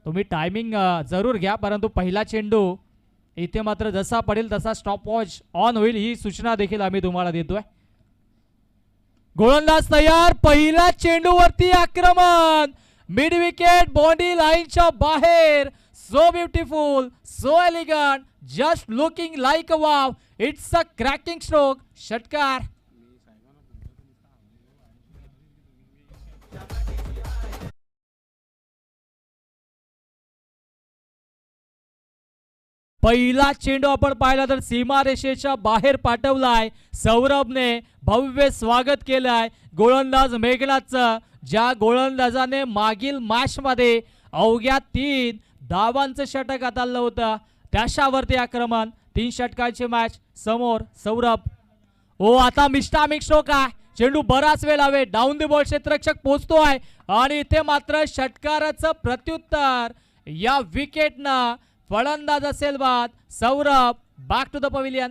तुम्ही टायमिंग जरूर घ्या, परंतु पहिला चेंडू इथे मात्र जसा पडेल तसा स्टॉप वॉच ऑन होईल ही सूचना देखील आम्ही तुम्हाला देतोय. गोलंदाज तयार. पहिल्या चेंडूवरती आक्रमण. मिड विकेट बॉन्डी लाईनच्या बाहेर. So beautiful, so elegant, just looking like a wow. It's a cracking stroke. षटकार. पहिला चेंडू आपण पाहिला तर सीमारेषेच्या बाहेर पाठवलाय. सौरभने भव्य स्वागत केलंय गोलंदाज मेघनाथचं. ज्या गोलंदाजाने मागील मॅच मध्ये अवघ्या 3 धावांचं षटक हाताळलं होतं, त्याच्यावरती आक्रमण. 3 षटकांची मॅच. समोर सौरभ. ओ आता मिस्टामिक स्ट्रोक आहे. चेंडू बराच वेळ लावे. डाऊन द बॉल क्षेत्ररक्षक पोहोचतोय आणि इथे मात्र षटकाराचं प्रत्युत्तर या विकेटनं. फलंदाज असेल बाद. Saurabh back to the pavilion.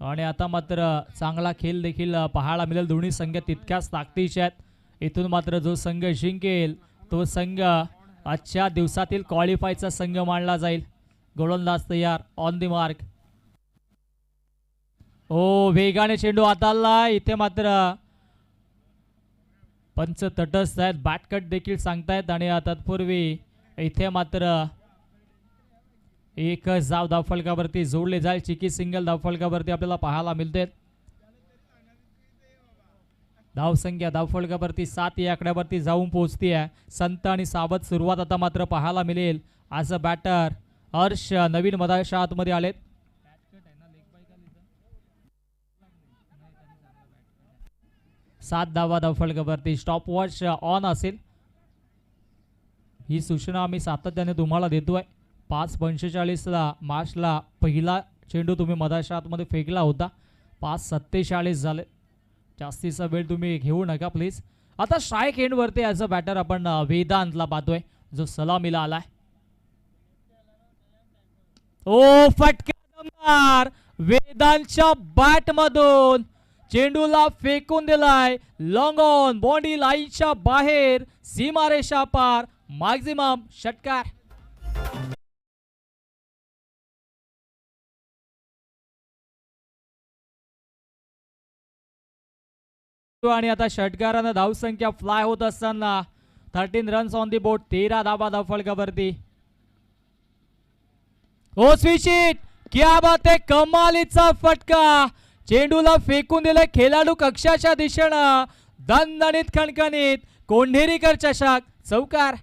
आणि आता मात्र चांगला खेळ देखील पाहायला मिळेल. दोन्ही संघ तितक्याच ताकदीचे आहेत. इथून मात्र जो संघ जिंकेल तो संघ आजच्या दिवसातील क्वालिफायचा संघ मानला जाईल. गोलंदाज तयार. On the mark. ओ वेगाने चेंडू हाताळला. इथे मात्र पंच तटस्थ आहेत. बॅटकट देखील सांगतायत आणि तत्पूर्वी इथे मात्र एक धाव धावफलकावरती जोडले जाईल. चिकी सिंगल धावफलकावरती आपल्याला पाहायला मिळते. धावसंख्या धावफलकावरती 7 या आकड्यावरती जाऊन पोहोचते आहे. संत आणि सावध सुरुवात आता मात्र पाहायला मिळेल. आज अ बॅटर हर्ष नवीन मदाशात मध्ये आलेत. 7 धावा धावफलकावरती. स्टॉप वॉच ऑन असेल ही सूचना आम्ही सातत्याने तुम्हाला देतोय. 5:45 ला मार्चला पहिला चेंडू तुम्ही मधाच्या आतमध्ये फेकला होता. 5:47 झाले. जास्तीचा वेळ तुम्ही घेऊ नका प्लीज. आता स्ट्राईक एंडवरती ॲज अ बॅटर आपण वेदांतला पाहतोय जो सलामीला आलाय. ओ फटका दमदार. वेदांतच्या बॅट मधून चेंडूला फेकून दिलाय. लॉंग ऑन बॉन्डी लाईनच्या बाहेर. सीमारेषा पार. मॅक्झिमम षटकार. आणि आता षटकारानं धावसंख्या फ्लाय होत असताना 13 रन्स ऑन दी बोर्ड. 13 धावा धावफलकावरती. ओ स्विच हिट. क्या बात आहे. कमालीचा फटका. चेंडूला फेकून दिले खेळाडू कक्षाच्या दिशेनं. दणदणीत खणखणीत. कोंढेरीकर चषक. चौकार.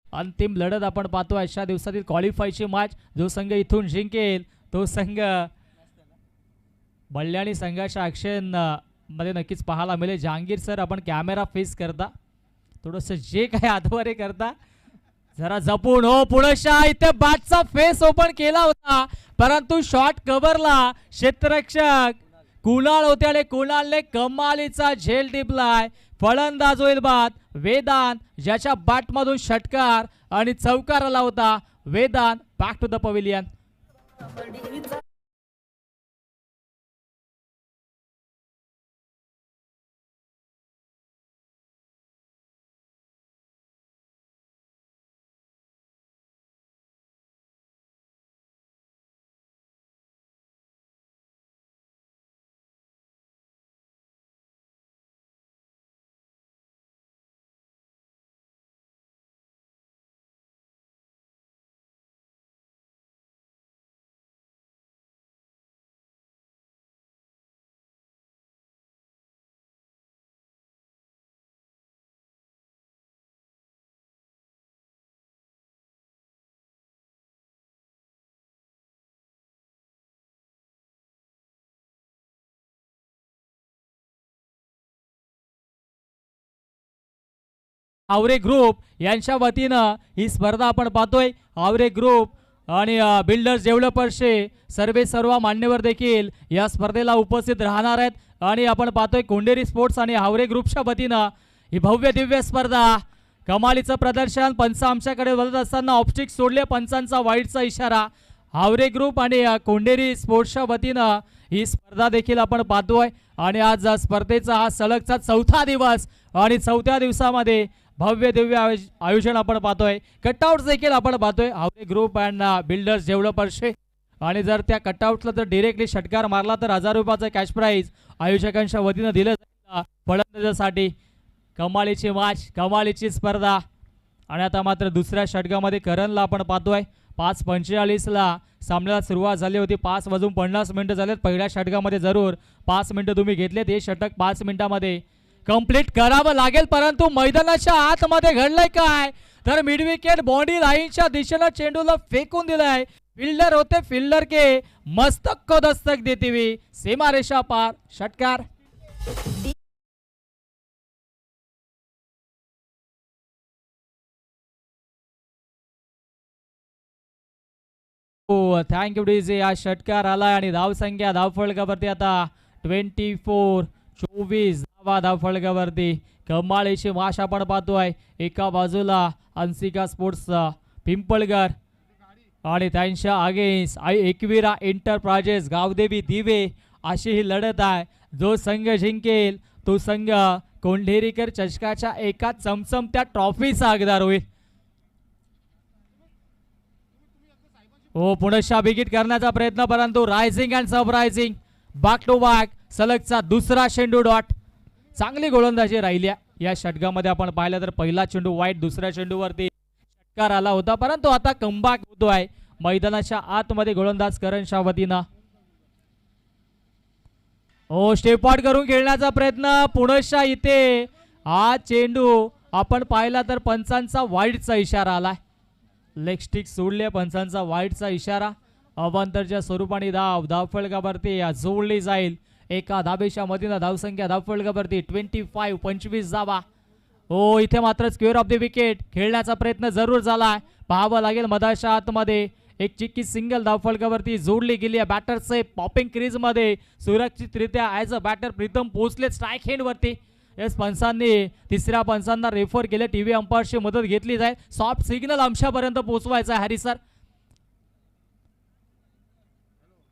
अंतिम लढत आपण पाहतो अशा दिवसातील क्वालिफायची मॅच. जो संघ इथून जिंकेल तो संघ बल्याणी संघाच्या ॲक्शन मध्ये नक्कीच पाहायला मिळेल. जहांगीर सर आपण कॅमेरा फेस करता थोडंसं जे काही आधवारे करता जरा जपून. हो पुढच्या इथे बॅटचा फेस ओपन केला होता परंतु शॉट कव्हरला क्षेत्ररक्षक कुणाल होते आणि कुणालने कमालीचा झेल टिपलाय. फलंदाज होईल बाद. वेदांत ज्याच्या बॅटमधून षटकार आणि चौकार आला होता. Vedant back to the pavilion. Aware group यांच्या वतीनं ही स्पर्धा आपण पाहतोय. आवरे ग्रुप आणि बिल्डर्स डेव्हलपर्सचे सर्व मान्यवर देखील या स्पर्धेला उपस्थित राहणार आहेत. आणि आपण पाहतोय कोंडेरी स्पोर्ट्स आणि हावरे ग्रुपच्या वतीनं ही भव्य दिव्य स्पर्धा, कमालीचं प्रदर्शन. पंच आमच्याकडे वळत असताना ऑप्स्टिक सोडले, पंचांचा वाईटचा इशारा. हावरे ग्रुप आणि कोंडेरी स्पोर्ट्सच्या वतीनं ही स्पर्धा देखील आपण पाहतोय. आणि आज स्पर्धेचा हा सलगचा 4था दिवस आणि 4थ्या दिवसामध्ये भव्य दिव्य आयोजन आपण पाहतोय. कटआउट देखील आपण पाहतोय हावरे ग्रुप अँड बिल्डर्स डेव्हलपर्सचे. आणि जर त्या कटआउटला जर डिरेक्टली षटकार मारला तर 1000 रुपयाचं कॅश प्राईज आयोजकांच्या वतीनं दिलं जाईल फलंदाजासाठी. कमालीची मॅच, कमालीची स्पर्धा. आणि आता मात्र दुसऱ्या षटकामध्ये करणला आपण पाहतोय. 5:45ला सामन्याला सुरुवात झाली होती. 5:50 मिनिटं झालेत. पहिल्या षटकामध्ये जरूर 5 मिनिटं तुम्ही घेतलेत. हे षटक 5 मिनिटामध्ये कंप्लीट करावं लागेल. परंतु मैदानाच्या आतमध्ये घडलंय काय तर मिड विकेट बॉडी लाईनच्या दिशेनं चेंडूला फेकून दिलाय. फिल्डर होते, फिल्डर के मस्तक को दस्तक देती हुई सीमा रेषा पार षटकार. Thank you DJ. हा षटकार आलाय आणि धावसंख्या धावफलकावरती आता 24 धावफलकावरती. कमालीची माश आपण पाहतोय. एका बाजूला अंसिका स्पोर्ट्स पिंपळगर आणि त्यांच्या अगेन्स्ट एकविरा एंटरप्राइजेस गावदेवी दिवे अशी ही लढत आहे. जो संघ जिंकेल तो संघ कोंढेरीकर चषकाच्या एका चमचमत्या ट्रॉफीचा हकदार होईल. हो, पुनश्च बिगिट करण्याचा प्रयत्न, परंतु rising and surprising back to back सलगचा दुसरा चेंडू डॉट. चांगली गोलंदाजी राहिल्या या षटकामध्ये. आपण पाहिलं तर पहिला चेंडू वाईट, दुसऱ्या चेंडूवरती षटकार आला होता, परंतु आता कमबॅक होतोय मैदानाच्या आतमध्ये गोलंदाज करणच्या वतीनं. हो, स्टेपआउट करून खेळण्याचा प्रयत्न पुनश्च इथे हा चेंडू आपण पाहिला तर पंचांचा वाईटचा इशारा आलाय. लेग स्टिक सोडले, पंचांचा वाईटचा इशारा. अवांतरच्या स्वरूपाने धावफलकावरती जोडली जाईल. एका धाबेच्या मधील धावसंख्या धावफलकावरती 25 धावा. हो, इथे मात्र स्क्वेअर ऑफ द विकेट खेळण्याचा प्रयत्न जरूर झालाय. पाहावं लागेल मधाच्या आतमध्ये एक चिक्की सिंगल धावफलकावरती जोडली गेली आहे. बॅटरचे पॉपिंग क्रीज मध्ये सुरक्षितरित्या ॲज अ बॅटर प्रीतम पोहोचले स्ट्राईक हेंड वरती. येस, पंचांनी तिसऱ्या पंचांना रेफर केले. टीव्ही अंपायरची मदत घेतली जाईल. सॉफ्ट सिग्नल अंशापर्यंत पोहोचवायचा हॅरी सर.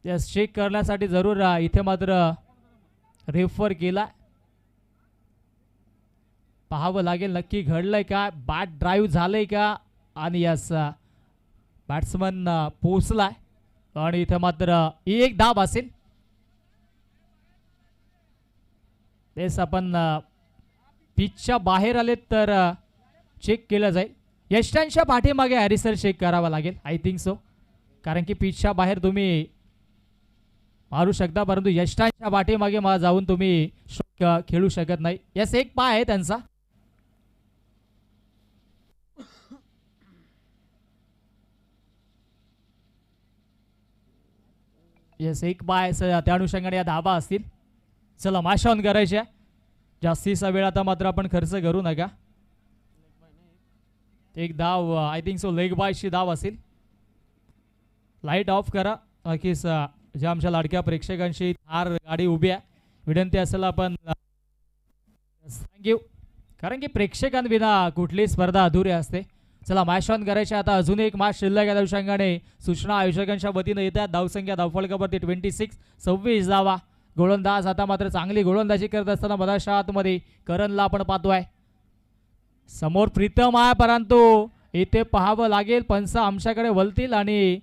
येस, चेक करण्यासाठी जरूर इथे मात्र रेफर केला. पाहावं लागेल नक्की घडलंय का, बॅट ड्राईव्ह झालंय का. आणि यस, बॅट्समन पोहोचलाय आणि इथे मात्र एक धाब असेल. तेच आपण पिचच्या बाहेर आले तर चेक केलं जाईल. यष्टांच्या पाठीमागे हॅरिसर चेक करावा लागेल आय थिंक सो, कारण की पिचच्या बाहेर तुम्ही मारू शकता, परंतु यष्टांच्या पाठीमागे जाऊन तुम्ही खेळू शकत नाही. यस, एक पाय आहे त्यांचा. येस, एक पाय त्या अनुषंगाने या धाबा असतील. चला, मॅच ऑन करायच्या. जास्तीचा वेळ आता मात्र आपण खर्च करू नका. एक धाव आय थिंक सो लेग बायची धाव असेल. लाईट ऑफ करा नक्कीच. ज्या आमच्या लाडक्या प्रेक्षकांची थार गाडी उभी आहे, विनंती असेल आपण थँक्यू, कारण की प्रेक्षकांविना कुठली स्पर्धा अधुरी असते. चला, मॅच ऑन करायचे. आता अजून एक मॅच शिल्लक या अनुषंगाने सूचना आयोजकांच्या वतीनं येतात. धावसंख्या धावफलकावरती 26 धावा. गोलंदाज आता मात्र चांगली गोलंदाजी करत असताना मधाच्या आतमध्ये करणला आपण पाहतोय. समोर प्रीतम आहे, परंतु इथे पाहावं लागेल पंच आमच्याकडे वळतील आणि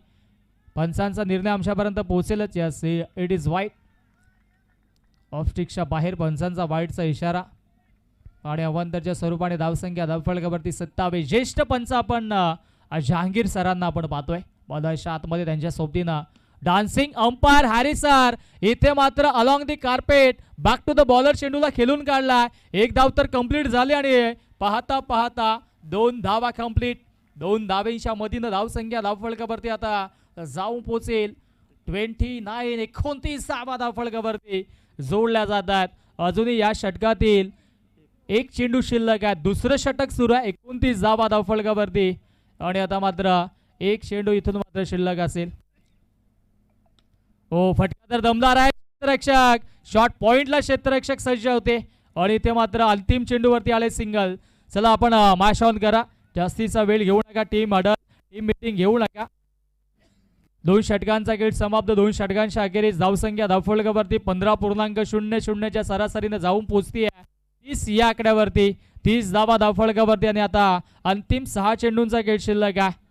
पंचांचा निर्णय आमच्यापर्यंत पोहोचेलच. यस, इट इज वाईट. ऑफ स्टिकच्या बाहेर पंचांचा वाईटचा इशारा. आणि अवांतरच्या स्वरूपाने धावसंख्या धावफलकावरती 27. ज्येष्ठ पंच आपण जहांगीर सरांना आपण पाहतोय मधाच्या आतमध्ये. त्यांच्या सोबतीनं डान्सिंग अंपायर हॅरी सर. इथे मात्र along the carpet back to the bowler चेंडूला खेळून काढला. एक धाव तर कंप्लीट झाली आणि पाहता पाहता 2 धावा कंप्लीट. 2 धावेच्या मधीनं धावसंख्या धावफलकावरती आता जाऊन पोहोचेल 29 धावा धावफलकावरती जोडल्या जातात. अजूनही या षटकातील एक चेंडू शिल्लक आहे. दुसरं षटक सुरू आहे. 29 धावा धावफलकावरती आणि आता मात्र एक चेंडू इथून मात्र शिल्लक असेल. हो, फटका तर दमदार आहे. क्षेत्ररक्षक शॉट पॉइंटला क्षेत्ररक्षक सज्ज होते आणि इथे मात्र अंतिम चेंडूवरती आले सिंगल. चला आपण मॅच ऑन करा. जास्तीचा वेळ घेऊ नका. टीम मीटिंग घेऊ नका. 2 षटकांचा खेळ समाप्त. 2 षटकांच्या अखेरीस धावसंख्या धावफलकावरती 15.00 च्या सरासरीने जाऊन पोहोचती आहे 30 या आकड्यावरती. 30 धावा धावफलकावरती आणि आता अंतिम 6 चेंडूंचा खेळ शिल्लक आहे.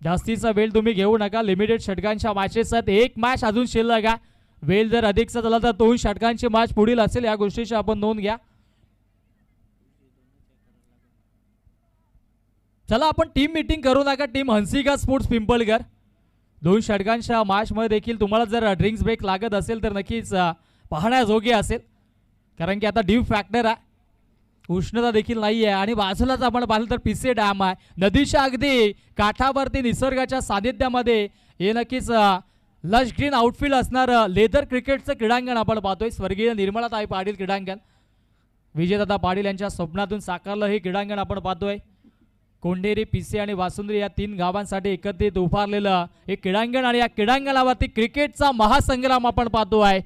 जास्तीचा वेळ तुम्ही घेऊ नका. लिमिटेड षटकांच्या मॅचेस आहेत. एक मॅच अजून शिल्लक आहे. वेळ जर अधिकचा झाला तर 2 षटकांची मॅच पुढील असेल. या गोष्टीची आपण नोंद घ्या. चला आपण टीम मीटिंग करू नका. टीम हंसिका स्पोर्ट्स पिंपळगर 2 षटकांच्या मॅच मध्ये देखील तुम्हाला जर ड्रिंक्स ब्रेक लागत असेल तर नक्कीच पाहण्याजोगे असेल. कारण की आता ड्यू फॅक्टर आहे. उष्णता देखील नाही आहे आणि बाजूलाच आपण पाहिलं तर पिसे डॅम आहे. नदीच्या अगदी काठावरती निसर्गाच्या सानिध्यामध्ये हे नक्कीच लश ग्रीन आउटफील्ड असणारं लेदर क्रिकेटचं क्रीडांगण आपण पाहतोय. स्वर्गीय निर्मलाताई पाटील क्रीडांगण. विजयदादा पाटील यांच्या स्वप्नातून साकारलं हे क्रीडांगण आपण पाहतोय. कोंढेरी, पिसे आणि वासुंद्री या 3 गावांसाठी एकत्रित उभारलेलं एक क्रीडांगण आणि या क्रीडांगणावरती क्रिकेटचा महासंग्राम आपण पाहतो आहे.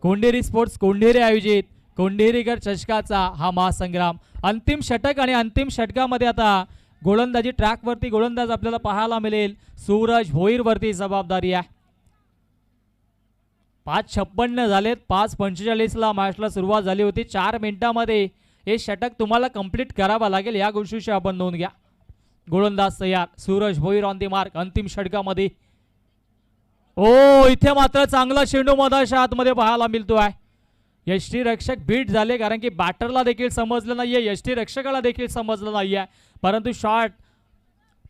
कोंढेरी स्पोर्ट्स कोंढेरी आयोजित कोंढेरीकर चषकाचा हा महासंग्राम. अंतिम षटक आणि अंतिम षटकामध्ये आता गोलंदाजी ट्रॅकवरती गोलंदाज आपल्याला पाहायला मिळेल. सूरज भोईरवरती जबाबदारी आहे. 5:56 झालेत. 5:45 मॅचला सुरुवात झाली होती. 4 मिनिटांमध्ये हे षटक तुम्हाला कंप्लीट करावा लागेल. या गोष्टीची आपण नोंद घ्या. गोलंदाज तयार. Suraj Bhoir on the mark. अंतिम षटकामध्ये इथे मात्र चांगला चेंडू मधाच्या आतमध्ये पाहायला मिळतो आहे. यष्टी रक्षक बीट झाले कारण की बॅटरला देखील समजलं नाहीये. यष्टी रक्षकाला देखील समजलं नाहीये. परंतु शॉट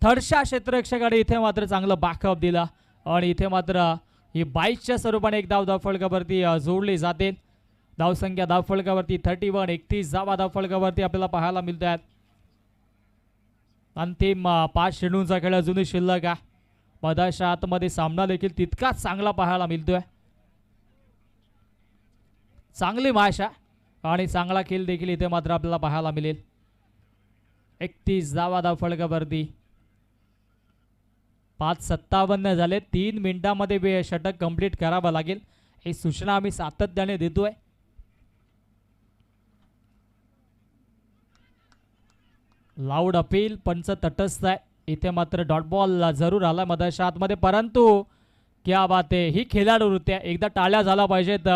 थर्डच्या क्षेत्ररक्षकाने इथे मात्र चांगलं बॅकअप दिला आणि इथे मात्र ही 22च्या स्वरूपाने एक धाव धावफलकावरती जोडली जाते. धावसंख्या धावफलकावरती 31. 31 धावा धावफलकावरती आपल्याला पाहायला मिळत आहेत. अंतिम 5 चेंडूंचा खेळ अजूनही शिल्लक आहे. मधाच्या आतमध्ये सामना देखील तितकाच चांगला पाहायला मिळतोय. चांगली मॅच आहे आणि चांगला खेळ देखील इथे मात्र आपल्याला पाहायला मिळेल. 31 धावा धावफलकावरती 5:57 झाले. 3 मिनिटांमध्ये षटक कंप्लीट करावं लागेल. ही सूचना आम्ही सातत्याने देतोय. Loud appeal. पंच तटस्थ आहे. इथे मात्र डॉट बॉल जरूर आला मधाच्या आतमध्ये. परंतु क्या बात आहे. ही खेळाडू वृत्ती आहे. एकदा टाळ्या झाला पाहिजेत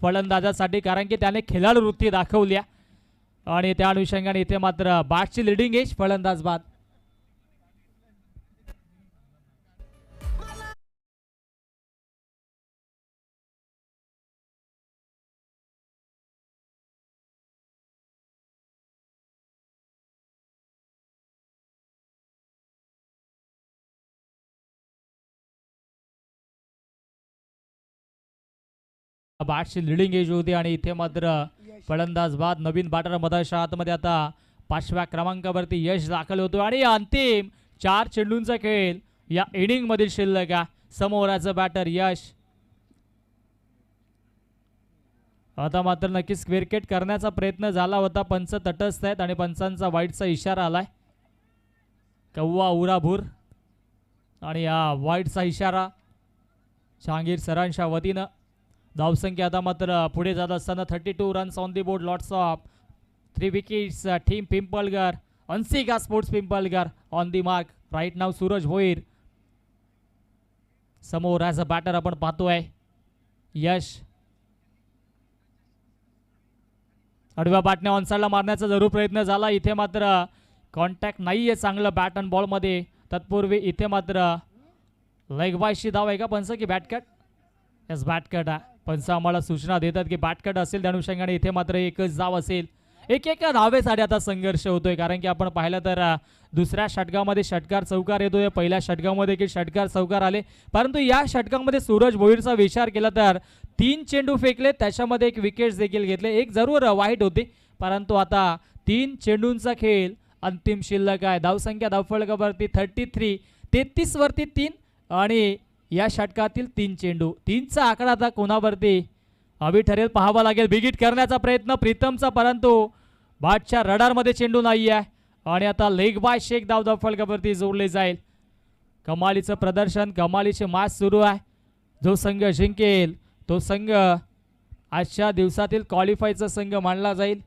फलंदाजासाठी कारण की त्याने खेळाडू वृत्ती दाखवली आणि त्या अनुषंगाने इथे मात्र बॅटची लिडिंग एज फलंदाज बाद. बॅटची लिडिंग एज होती आणि इथे मात्र फलंदाज बाद. नवीन बॅटर मधाच्या आतमध्ये आता 5व्या क्रमांकावरती यश दाखल होतो आणि अंतिम 4 चेंडूंचा खेळ या इनिंग मधील शिल्लक आहे. समोराचं बॅटर यश. आता मात्र नक्कीच विकेट करण्याचा प्रयत्न झाला होता. पंच तटस्थ आहेत आणि पंचांचा वाईटचा इशारा आलाय. कव्वा उराभूर आणि या वाईटचा इशारा जहांगीर सरांच्या वतीनं. धावसंख्या आता मात्र पुढे जात असताना 32 runs on the board. Lots of 3 wickets. Team Pimpalgar Hansika sports Pimpalgar on the mark right नाव. सूरज भोईर समोर ॲज अ बॅटर आपण पाहतोय यश. आडव्या बॅटने ऑनसाइडला मारण्याचा जरूर प्रयत्न झाला. इथे मात्र कॉन्टॅक्ट नाही आहे चांगलं बॅट अँड बॉलमध्ये. तत्पूर्वी इथे मात्र लेग बायची धाव आहे का पंच की बॅटकट? यस बॅटकट आहे. पंच आम्हाला सूचना देतात की बॅटकट असेल त्या अनुषंगाने इथे मात्र एकच धाव असेल. एका धावेसाठी आता संघर्ष होतोय कारण की आपण पाहिलं तर दुसऱ्या षटकामध्ये षटकार चौकार येतोय. पहिल्या षटकामध्ये की षटकार चौकार आले परंतु या षटकामध्ये सूरज भोईरचा विचार केला तर 3 चेंडू फेकले त्याच्यामध्ये 1 विकेट देखील घेतले. एक जरूर वाईट होती परंतु आता 3 चेंडूंचा खेळ अंतिम शिल्लक आहे. धावसंख्या धावफलकावरती 33. 33 वरती 3 आणि या षटकातील 3 चेंडू. 3चा आकडा आता कोणावरती हवी ठरेल, पाहावा लागेल. बिगिट करण्याचा प्रयत्न प्रीतमचा, परंतु बॅटच्या रडारमध्ये चेंडू नाही आहे. आणि आता लेग बाय शेख धाव फलकावरती जोडले जाईल. कमालीचं प्रदर्शन, कमालीचे मॅच सुरू आहे. जो संघ जिंकेल तो संघ आजच्या दिवसातील क्वालिफायचा संघ मानला जाईल.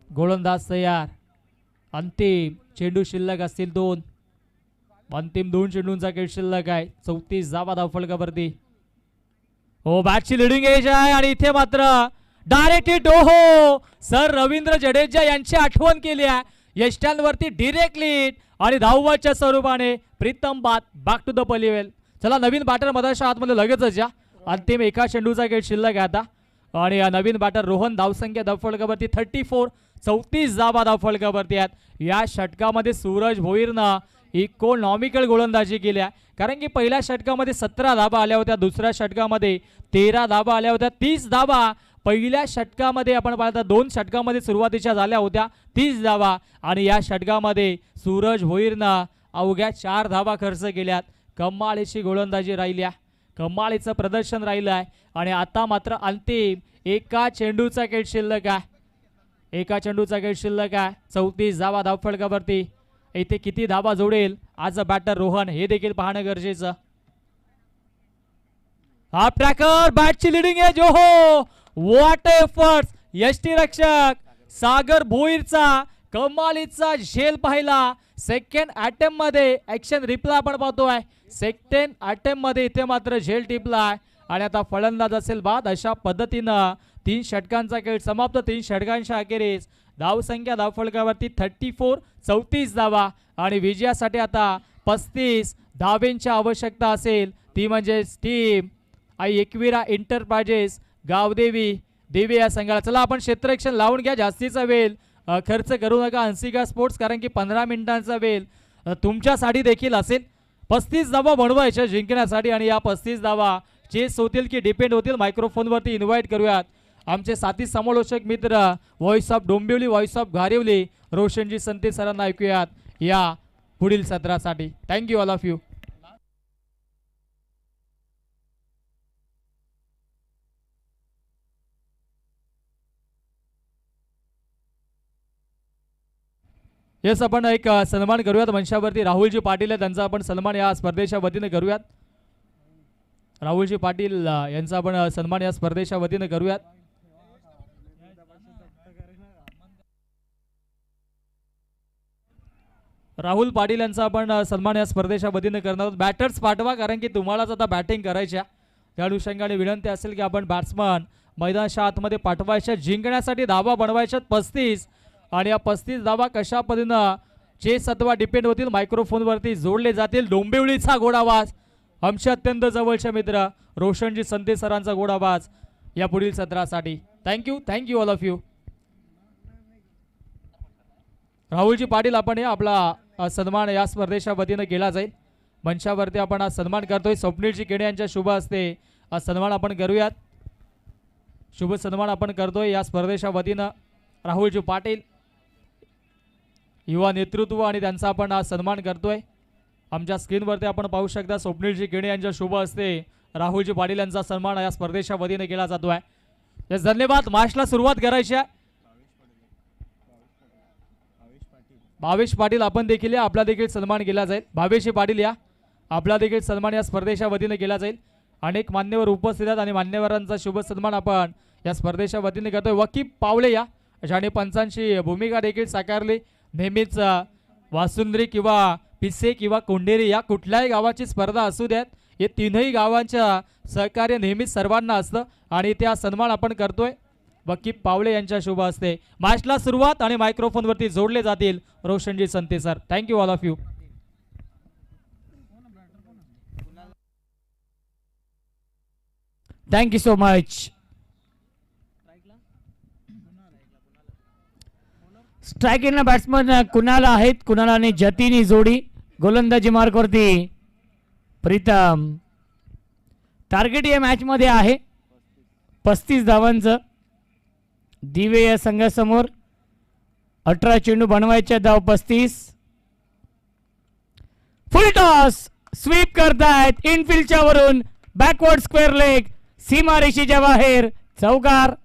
गोलंदाज तयार. अंतिम चेंडू शिल्लक असतील 2. अंतिम 2 चेंडूंचा खेळ शिल्लक आहे. 34 धावा धावफलकावरती. हो, बॅटची लिडिंग एज आहे आणि इथे मात्र डायरेक्ट हिट. ओहो, सर रवींद्र जडेजा यांची आठवण केली आहे. यष्ट्यांवरती डिरेक्टली हिट आणि धावच्या स्वरूपाने प्रीतम बात बॅक टू द पलीवेल. चला, नवीन बॅटर मधाच्या आतमध्ये लगेचच या. अंतिम एका चेंडूचा खेळ शिल्लक आहे आता. आणि नवीन बॅटर रोहन धावसंख्या धावफलकावरती 34. 34 धावा धावफलकावरती आहेत. या षटकामध्ये सूरज भोईरनं इकॉनॉमिकल गोलंदाजी केल्या, कारण की पहिल्या षटकामध्ये 17 धावा आल्या होत्या, दुसऱ्या षटकामध्ये 13 धावा आल्या होत्या. 30 धावा पहिल्या षटकामध्ये आपण पाहता 2 षटकामध्ये सुरुवातीच्या झाल्या होत्या 30 धावा. आणि या षटकामध्ये सूरज भोईरनं अवघ्या 4 धावा खर्च केल्यात. कमालीची गोलंदाजी राहिल्या, कमालीचं प्रदर्शन राहिलं आहे. आणि आता मात्र अंतिम एका चेंडूचा खेळ शिल्लक आहे. एका चेंडूचा खेळ शिल्लक आहे. 34 धावा धावफलकावरती. इथे किती धावा जोडेल आज बॅटर रोहन हे देखील पाहणं गरजेचं. हा ट्रॅकर, बॅटची लिडिंग एज. ओहो, व्हॉट एफर्ट. यष्टीरक्षक सागर भोईरचा कमालीचा झेल पाहिला. सेकंड अटेम्प्ट मध्ये ऍक्शन रिप्लाय आपण पाहतोय. सेकंड अटेम्प्ट मध्ये इथे मात्र झेल टिपलाय. आणि आता फलंदाज असेल बाद. अशा पद्धतीनं 3 षटकांचा खेळ समाप्त. 3 षटकांच्या अखेरीस धावसंख्या धावफलकावरती 34. 34 धावा आणि विजयासाठी आता 35 धावेंची आवश्यकता असेल. ती म्हणजे टीम एकविरा एंटरप्राइजेस गावदेवी देवी या संघाला. चला, आपण क्षेत्ररक्षण लावून घ्या. जास्तीचा वेळ खर्च करू नका हंसिका स्पोर्ट्स, कारण की 15 मिनिटांचा वेळ तुमच्यासाठी देखील असेल. 35 धावा बनवायच्या जिंकण्यासाठी. आणि या 35 धावा चेस होतील की डिपेंड होतील. मायक्रोफोनवरती इन्व्हाइट करूयात आमचे साथी समालोचक मित्र voice of Dombivli, voice of Gharivali, Roshanji Sante सरांना ऐकूयात या पुढील सत्रासाठी. Thank you all of you. Yes, आपण एक सन्मान करूयात. मंचावरती राहुलजी पाटील आहे, त्यांचा आपण सन्मान या स्पर्धेच्या वतीने करूयात. राहुलजी पाटील यांचा आपण सन्मान या स्पर्धेच्या वतीने करूयात. राहुल पाटील यांचा आपण सन्मान या स्पर्धेच्या वतीने करणार आहोत. बॅटर्स पाठवा, कारण की तुम्हालाच आता बॅटिंग करायच्या. त्या अनुषंगाने विनंती असेल की आपण बॅट्समन मैदानाच्या आतमध्ये पाठवायच्या. जिंकण्यासाठी धावा बनवायच्यात 35. आणि या 35 धावा कशा पद्धतीनं चेस अथवा डिपेंड होतील मायक्रोफोनवरती जोडले जातील. डोंबिवलीचा गोडावाज, आमच्या अत्यंत जवळचे मित्र रोशनजी संते सरांचा गोडावाज या पुढील सत्रासाठी. Thank you all of you. Rahulji Patil, आपण हे आपला सन्मान या स्पर्धेच्या वतीने केला जाईल. मंचावरती आपण आज सन्मान करतोय. स्वप्नीलजी केणे यांच्या शुभ हस्ते आज सन्मान आपण करूयात. शुभ सन्मान आपण करतोय या स्पर्धेच्या वतीनं. राहुलजी पाटील युवा नेतृत्व आणि त्यांचा आपण आज सन्मान करतोय. आमच्या स्क्रीनवरती आपण पाहू शकता स्वप्नीलजी केणे यांच्या शुभ हस्ते राहुलजी पाटील यांचा सन्मान या स्पर्धेच्या वतीने केला जातोय. धन्यवाद. मॅचला सुरुवात करायची आहे. भावेश पाटील आपण देखील या, आपला देखील सन्मान केला जाईल. भावेशजी पाटील या, आपला देखील सन्मान या स्पर्धेच्या वतीने केला जाईल. अनेक मान्यवर उपस्थित आहेत आणि मान्यवरांचा शुभ सन्मान आपण या स्पर्धेच्या वतीने करतोय. वकीफ पावले या, ज्याने पंचांची भूमिका देखील साकारली. नेहमीच वासुंद्री किंवा पिसे किंवा कोंडेरी या कुठल्याही गावाची स्पर्धा असू द्यात, हे तीनही गावांच्या सहकार्य नेहमीच सर्वांना असतं आणि त्या सन्मान आपण करतोय. वकीफ पावले यांच्या शुभ हस्ते मॅचला सुरुवात आणि मायक्रोफोनवरती जोडले जातील Roshanji Sante sir. Thank you all of you. Thank you so much. Striking batsman Kunal आहेत. कुणाल आणि जतीनी जोडी. गोलंदाजी मार्कवरती प्रीतम. टार्गेट या मॅच मध्ये आहे 35 धावांचं. दिवे या संघासमोर 18 चेंडू बनवायचे, धाव 35. फुल टॉस स्वीप करतायत इनफिल्डच्या वरून, बॅकवर्ड स्क्वेअर लेग, सीमारेषेच्या बाहेर, चौकार.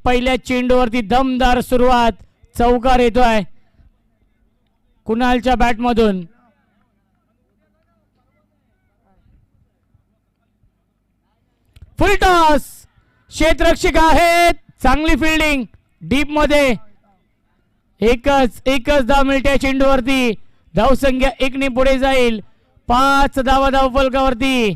पहिल्या चेंडूवरती दमदार सुरुवात, चौकार येतोय कुणालच्या बॅट मधून. फुल टॉस, क्षेत्ररक्षक आहेत, चांगली फिल्डिंग डीप मध्ये. एकच धाव मिळते चेंडूवरती, धावसंख्या 1 ने पुढे जाईल. 5 धावा धाव फलकावरती.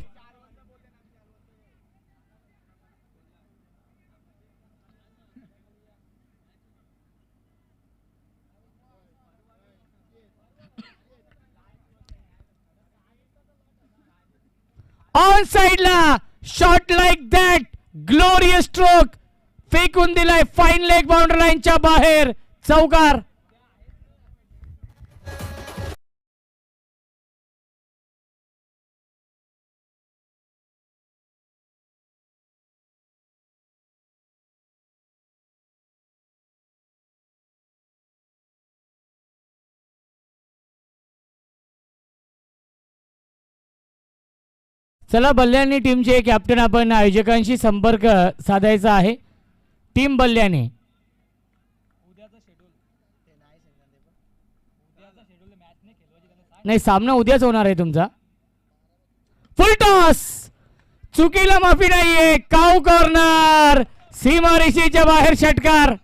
ऑन साइडला shot like that, glorious stroke फेकून दिलाय फाईन लेग बाउंड्री लाईनच्या बाहेर, चौकार. चला बल्ल्याने टीमचे कॅप्टन आपण आयोजकांशी संपर्क साधायचा आहे. टीम बल्ल्याने नाही, सामना उद्याच होणार आहे तुमचा. फुल टॉस, चुकीला माफी नाहीये, काऊ कॉर्नर, सीमारेषेच्या बाहेर षटकार.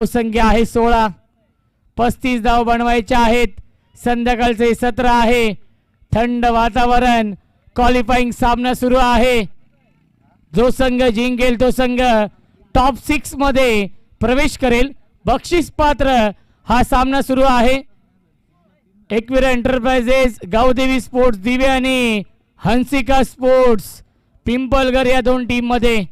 संख्या आहे 16, 35 धाव बनवायच्या आहेत. संध्याकाळचे सत्र आहे, थंड वातावरण, क्वालिफाईंग सामना सुरू आहे. जो संघ जिंकेल तो संघ टॉप 6 मध्ये प्रवेश करेल. बक्षीस पात्र हा सामना सुरू आहे. एकविरा एंटरप्राइजेस, गावदेवी स्पोर्ट्स दिवे आणि हंसिका स्पोर्ट्स पिंपलगर या 2 टीम मध्ये.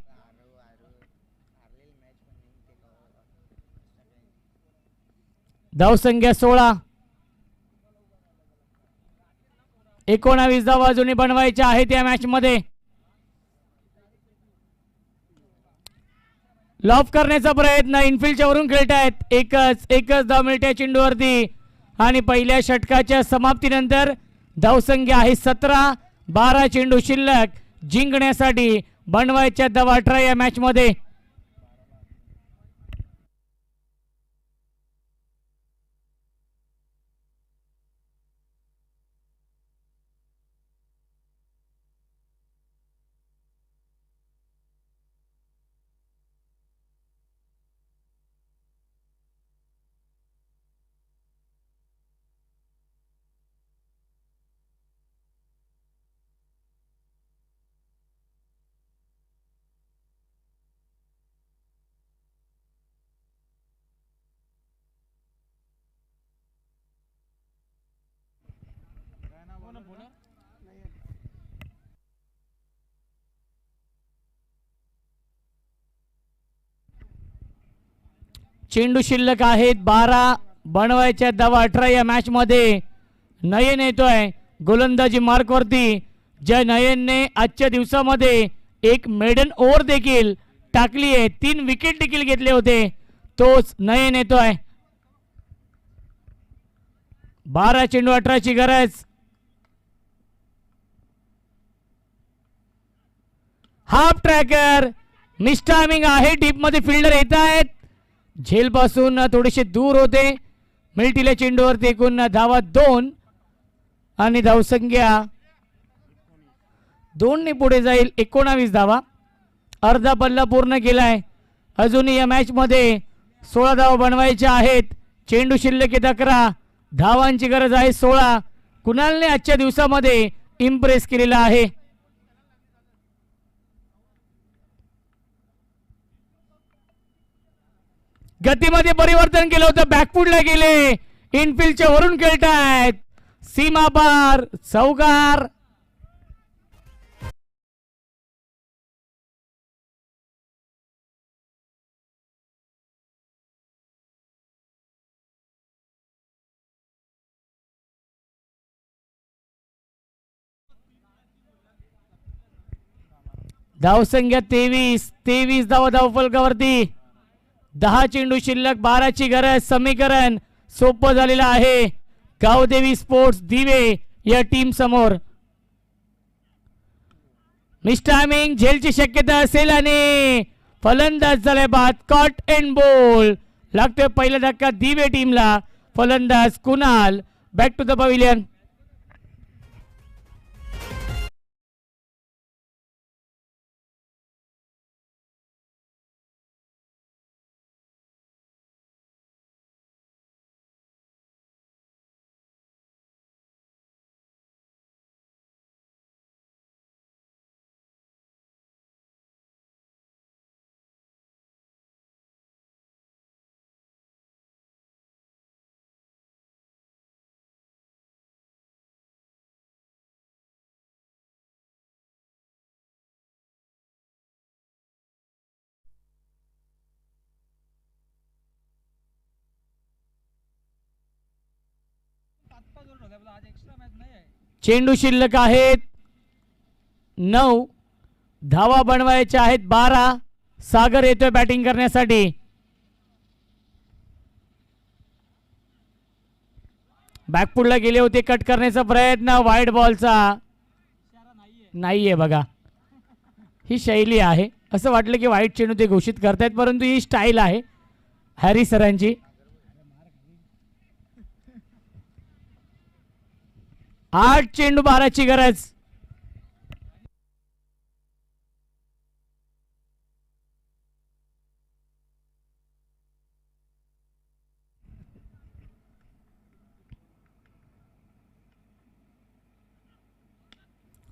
धावसंख्या 16, 19 धावा अजूनही बनवायच्या आहेत या मॅच मध्ये. लॉफ करण्याचा प्रयत्न, इनफिल्डच्या वरून खेळतायत. एकच धाव मिळते चेंडूवरती आणि पहिल्या षटकाच्या समाप्तीनंतर धावसंख्या आहे 17, 12 चेंडू शिल्लक. जिंकण्यासाठी बनवायच्या धावा 18 या मॅच मध्ये. चेंडू शिल्लक आहेत 12, बनवायच्या धावा 18 या मॅच मध्ये. नयन येतोय गोलंदाजी मार्कवरती. ज्या नयनने आजच्या दिवसामध्ये एक मेडन ओव्हर देखील टाकली आहे, 3 विकेट देखील घेतले होते, तोच नयन येतोय. 12 चेंडू 18 ची गरज. हाफ ट्रॅकर, मिसटायमिंग आहे, डीप मध्ये फिल्डर येत आहेत, झेल पासून थोडेसे दूर होते. मिल्टील्या चेंडूवरती एकूण धावा 2 आणि धावसंख्या 2 ने पुढे जाईल. 19 धावा. अर्धा पल्ला पूर्ण केलाय. अजूनही या मॅच मध्ये 16 धावा बनवायच्या आहेत. चेंडू शिल्लक 11. धावांची गरज आहे 16. कुणालने आजच्या दिवसामध्ये इम्प्रेस केलेला आहे. गतीमध्ये परिवर्तन केलं होतं. बॅकफुटला गेले. इनफिल्डच्या वरून खेळतायत. सीमा पार चौकार. धावसंख्या 23 धावा धावफलकावरती. 10 चेंडू शिल्लक. 12 ची गरज. समीकरण सोपं झालेलं आहे गावदेवी स्पोर्ट्स दिवे या टीम समोर. मिसटायमिंग झेलची शक्यता असेल आणि फलंदाज झाले बाद. कॉट अँड बॉल लागतोय पहिला धक्का दिवे टीमला. फलंदाज Kunal. Back to the pavilion. चेंडू शिल्लक आहेत 9. धावा बनवायच्या आहेत 12. सागर येतोय बॅटिंग करण्यासाठी. बॅकफुटला गेले होते. कट करण्याचा प्रयत्न. वाईड बॉलचा नाहीये. बघा ही शैली आहे. असं वाटलं की वाईट चेंडू ते घोषित करतायत परंतु ही स्टाईल आहे हॅरी सरांची. 8 चेंडू 12 ची गरज.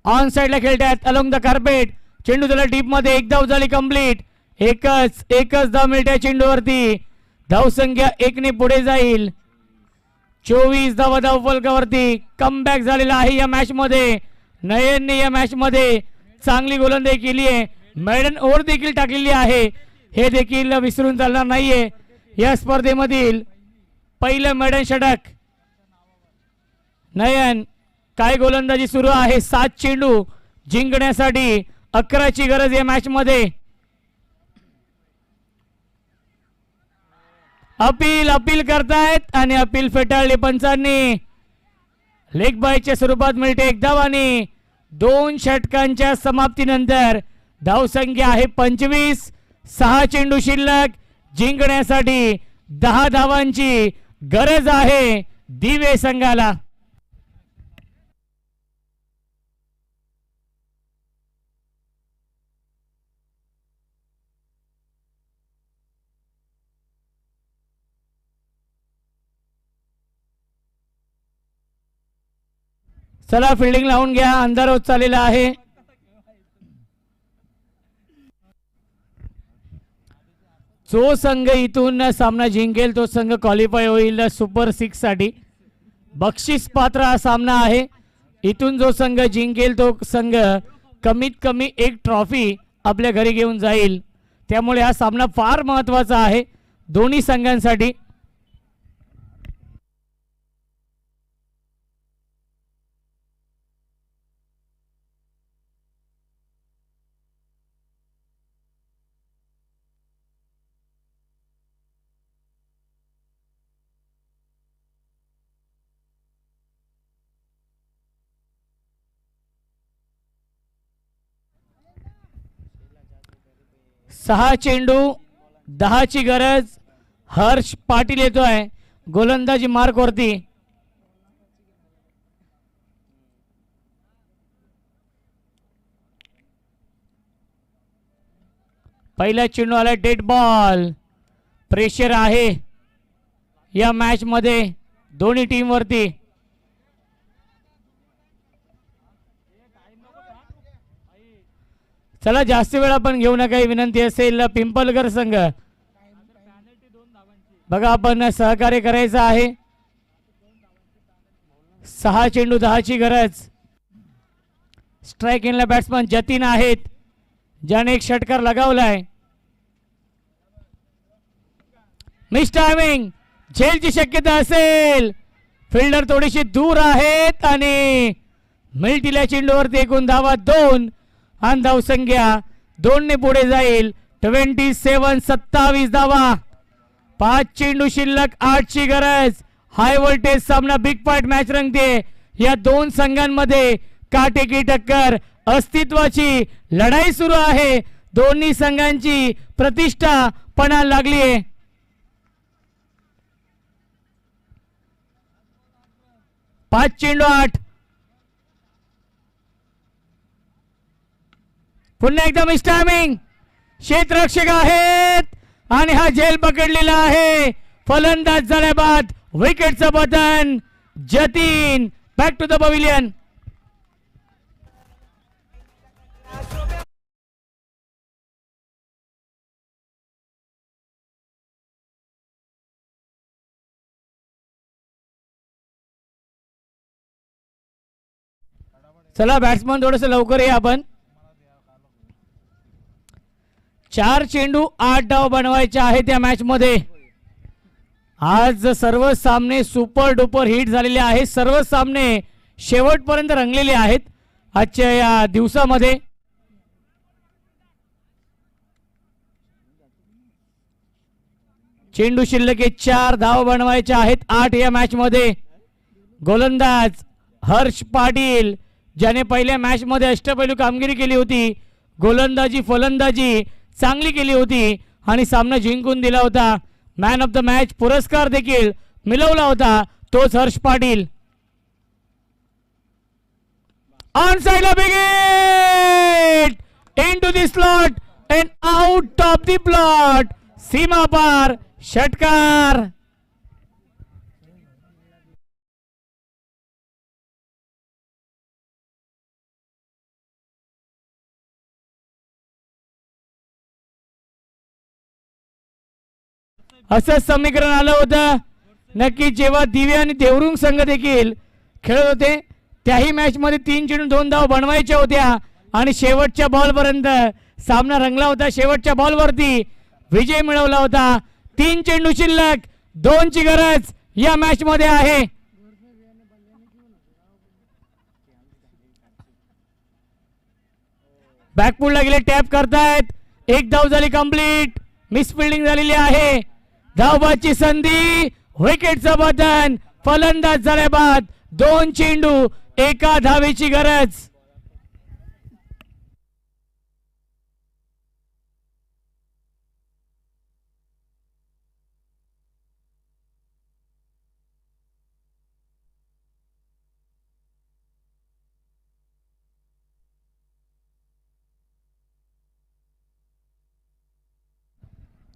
ऑन साइडला खेळतात अलोंग द कार्पेट. चेंडू झाला डीप मध्ये. एक धाव झाली कंप्लीट. एकच धाव मिळते चेंडूवरती. धावसंख्या 1 ने पुढे जाईल. 24 धावा धावफलकावरती. कमबॅक झालेला आहे या मॅच मध्ये. नयनने या मॅच मध्ये चांगली गोलंदाजी केली आहे. मेडन ओव्हर देखील टाकलेली आहे. हे देखील विसरून चालणार नाहीये. या स्पर्धेमधील पहिलं मेडन षटक. नयन काय गोलंदाजी सुरू आहे. 7 चेंडू जिंकण्यासाठी 11 ची गरज या मॅच मध्ये. अपील करतायत आणि अपील फेटाळली पंचांनी. लेग बायच्या स्वरूपात मिळते 1 धाव आणि 2 षटकांच्या समाप्तीनंतर धावसंख्या आहे 25. 6 चेंडू शिल्लक. जिंकण्यासाठी 10 धावांची गरज आहे दिवे संघाला. चला फिल्डिंग लावून घ्या. अंधार होत चाललेला आहे. जो संघ इथून सामना जिंकेल तो संघ क्वालिफाय होईल सुपर 6 साठी. बक्षीस पात्र हा सामना आहे. इथून जो संघ जिंकेल तो संघ कमीत कमी 1 ट्रॉफी आपल्या घरी घेऊन जाईल. त्यामुळे हा सामना फार महत्त्वाचा आहे दोन्ही संघांसाठी. सहा चेंडू 10 ची गरज. हर्ष पाटील येतोय. गोलंदाजी मार्क वरती. पहिला चेंडू आला डेड बॉल. प्रेशर आहे या मॅच मध्ये दोन्ही टीम वरती. चला जास्त वेळ आपण घेऊ नका ही विनंती असेल. पिंपलकर संघ बघा आपण सहकार्य करायचं आहे. 6 चेंडू 10 ची गरज. स्ट्राइक इनला बॅट्समन जतीन आहेत ज्याने एक षटकार लगावलाय. Miss timing. झेलची शक्यता असेल. फिल्डर थोडीशी दूर आहेत आणि मिल्टीला चेंडूवरती एकूण धावा 2 आणि धावसंख्या 2 ने पुढे जाईल. 27 धावा. 5 चेंडू शिल्लक 8 ची गरज. हाय व्होल्टेज सामना बिग फाईट मॅच रंगते. या दोन संघांमध्ये काटेकी टक्कर. अस्तित्वाची लढाई सुरू आहे. दोन्ही संघांची प्रतिष्ठा पणाला लागली आहे. पाच चेंडू 8. पुन्हा एकदा मिस टायमिंग. क्षेत्ररक्षक आहेत आणि हा झेल पकडलेला आहे. फलंदाज झाल्या बाद विकेटचं पतन. Jatin back to the pavilion. चला बॅट्समन थोडस लवकर या आपण. 4 चेंडू 8 धाव बनवायचे आहेत या मॅच मध्ये. आज सर्व सामने सुपर डुपर हिट झालेले आहेत. सर्व सामने शेवटपर्यंत रंगलेले आहेत आजच्या या दिवसामध्ये. चेंडू शिल्लक 4 धाव बनवायचे आहेत 8 या मॅच मध्ये. गोलंदाज हर्ष पाटील ज्याने पहिल्या मॅच मध्ये अष्टपैलू कामगिरी केली होती. गोलंदाजी फलंदाजी चांगली केली होती आणि सामना जिंकून दिला होता. मॅन ऑफ द मॅच पुरस्कार देखील मिळवला होता तोच Harsh Patil. On side big hit into the slot and out of the plot. सीमा पार षटकार. असं समीकरण आलं होतं. नक्की जेव्हा दिवे आणि देवरुंग संघ देखील खेळत होते त्याही मॅच मध्ये 3 चेंडू 2 धाव बनवायच्या होत्या आणि शेवटच्या बॉल पर्यंत सामना रंगला होता. शेवटच्या बॉल वरती विजय मिळवला होता. 3 चेंडू शिल्लक 2 ची गरज या मॅच मध्ये आहे. बॅकफुलला गेले टॅप करतायत. 1 धाव झाली कंप्लीट. मिस फिल्डिंग झालेली आहे. धावबाची संधी. विकेटचं पतन. फलंदाज झाल्या बाद 2 चेंडू 1 धावेची गरज.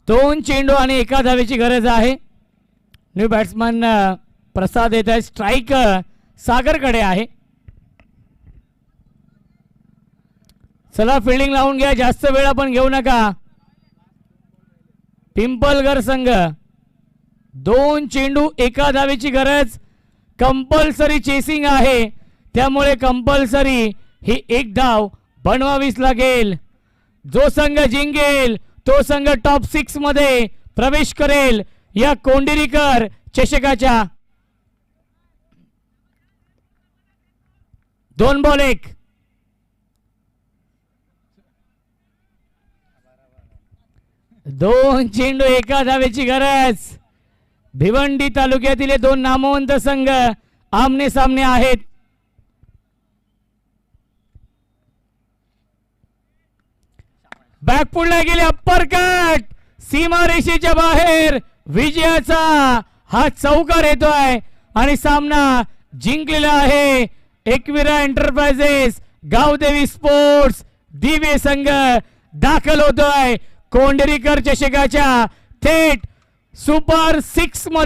दोन चेंडू आणि 1 धावेची गरज आहे. न्यू बॅट्समन प्रसाद येत आहे. स्ट्राइक सागरकडे आहे. चला फिल्डिंग लावून घ्या. जास्त वेळ आपण घेऊ नका. पिंपलगर संघ 2 चेंडू 1 धावेची गरज. कंपल्सरी चेसिंग आहे त्यामुळे कंपल्सरी ही 1 धाव बनवावीच लागेल. जो संघ जिंकेल तो संघ टॉप 6 मध्ये प्रवेश करेल या कोंडिरीकर चषकाच्या. 2 बॉल 1. दोन चेंडू 1 धावेची गरज. भिवंडी तालुक्यातील 2 नामवंत संघ आमने सामने आहेत. बॅकफुलला गेले अप्पर कट. सीमा रेषेच्या बाहेर विजयाचा हा चौकार येतोय आणि सामना जिंकलेला आहे एकविरा एंटरप्राइजेस गावदेवी स्पोर्ट्स दिवे संघ दाखल होतोय कोंढरीकर चषकाच्या थेट सुपर 6 मध्ये.